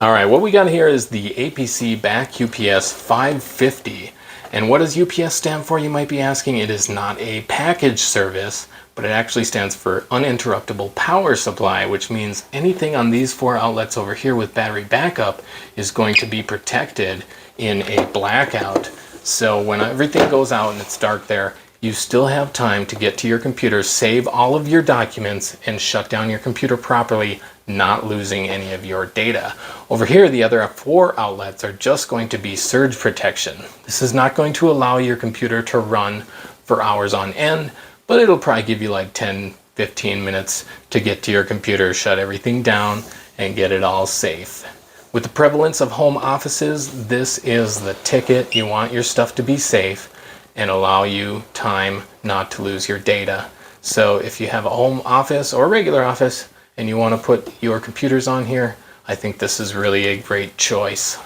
All right, what we got here is the APC Back-UPS 550. And what does UPS stand for, you might be asking? It is not a package service, but it actually stands for uninterruptible power supply, which means anything on these four outlets over here with battery backup is going to be protected in a blackout. So when everything goes out and it's dark there, you still have time to get to your computer, save all of your documents, and shut down your computer properly, not losing any of your data. Over here, the other four outlets are just going to be surge protection. This is not going to allow your computer to run for hours on end, but it'll probably give you like 10-15 minutes to get to your computer, shut everything down, and get it all safe. With the prevalence of home offices, this is the ticket. You want your stuff to be safe and allow you time not to lose your data. So if you have a home office or a regular office and you want to put your computers on here, I think this is really a great choice.